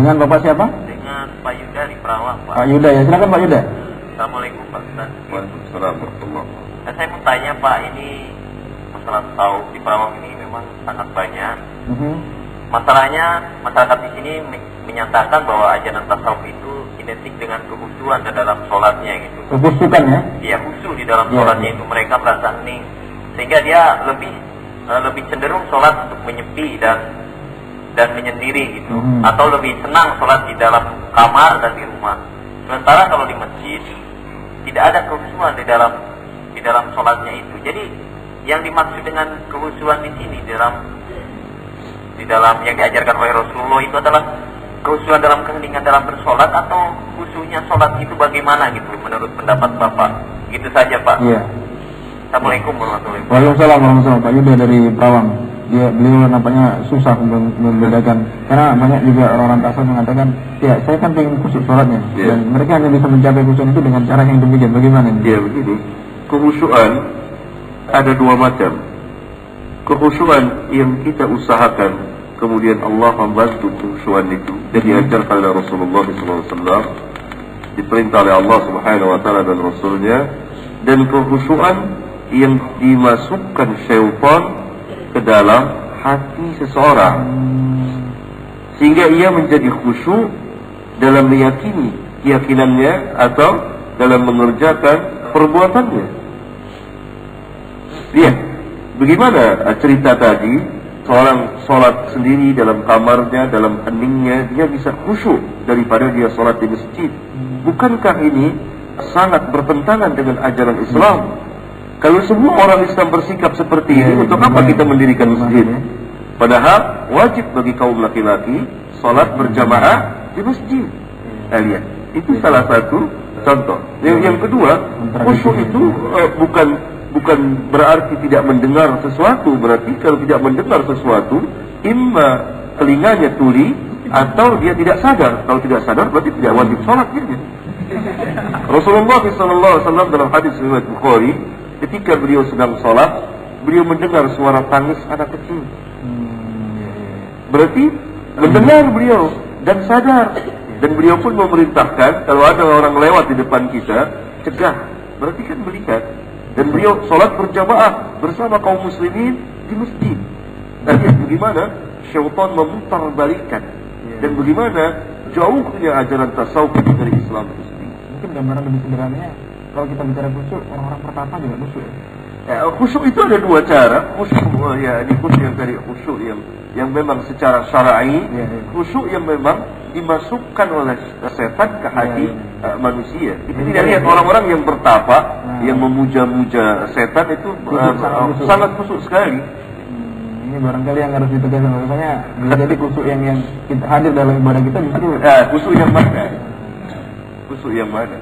Dengan Bapak siapa? Dengan Pak Yuda di Perawang, Pak. Pak Yuda ya, silakan Pak Yuda. Assalamualaikum Pak Ustaz. Waalaikumsalam warahmatullahi wabarakatuh. Saya mau tanya Pak, ini masalah tasawuf di Perawang ini memang sangat banyak. Masalahnya masyarakat di sini menyatakan bahwa ajaran tasawuf itu identik dengan kekhusyuan dalam sholatnya gitu. Kekhusyukan ya? Iya, khusyuk di dalam sholatnya itu, mereka merasa hening, sehingga dia lebih cenderung sholat untuk menyepi dan menyendiri gitu, atau lebih senang sholat di dalam kamar dan di rumah. Sementara kalau di masjid tidak ada kekhusyuan di dalam sholatnya itu. Jadi yang dimaksud dengan kekhusyuan di sini di dalam yang diajarkan oleh Rasulullah itu adalah kekhusyuan dalam keheningan dalam bersolat, atau khusyuknya solat itu bagaimana gitu menurut pendapat Bapak? Gitu saja Pak. Iya. Assalamualaikum warahmatullahi wabarakatuh. Waalaikumsalam warahmatullahi wabarakatuh. Pak Yuda dari Perawang. Beliau nampaknya susah membedakan, karena banyak juga orang-orang tasawuf mengatakan, ya saya kan pengen khusyuk sholatnya, dan mereka hanya bisa mencapai khusyuk itu dengan cara yang demikian. Bagaimana ini? Ya begini, kekhusyuan ada dua macam. Kekhusyuan yang kita usahakan, kemudian Allah membantu kekhusyuan itu, dan diajarkan oleh Rasulullah SAW, diperintah oleh Allah Subhanahu Wa Taala dan Rasulnya, dan kekhusyuan yang dimasukkan syaitan ke dalam hati seseorang, sehingga ia menjadi khusyuk dalam meyakini keyakinannya atau dalam mengerjakan perbuatannya. Lihat bagaimana cerita tadi, seorang sholat sendiri dalam kamarnya, dalam heningnya, dia bisa khusyuk daripada dia sholat di masjid. Bukankah ini sangat bertentangan dengan ajaran Islam? Kalau semua orang Islam bersikap seperti ini, untuk apa kita mendirikan masjid? Padahal wajib bagi kaum laki-laki sholat berjamaah di masjid. Lihat, itu salah satu contoh. Yang kedua, khusyuk itu bukan berarti tidak mendengar sesuatu. Berarti kalau tidak mendengar sesuatu, imma telinganya tuli atau dia tidak sadar. Kalau tidak sadar berarti tidak wajib sholat. Rasulullah SAW dalam hadis riwayat Bukhari, ketika beliau sedang sholat, beliau mendengar suara tangis anak kecil. Berarti mendengar beliau dan sadar, dan beliau pun memerintahkan kalau ada orang lewat di depan kita, cegah. Berarti kan melihat. Dan beliau sholat berjamaah bersama kaum muslimin di masjid. Dan lihat bagaimana syaitan memutarbalikkan, dan bagaimana jauhnya ajaran tasawuf dari Islam itu sendiri. Mungkin gambaran lebih sederhananya, kalau kita bicara khusyuk, orang-orang pertama juga khusyuk. Khusyuk itu ada dua cara. Khusyuk khusyuk yang dari khusyuk yang memang secara syar'i, khusyuk yang memang dimasukkan oleh setan ke hati manusia. Kita tidak lihat orang-orang yang bertapa, yang memuja-muja setan itu sangat khusyuk sekali. Ini barangkali yang harus ditegaskan, makanya jadi khusyuk yang kita hadir dalam ibadah kita justru khusyuk yang mana? Khusyuk yang mana?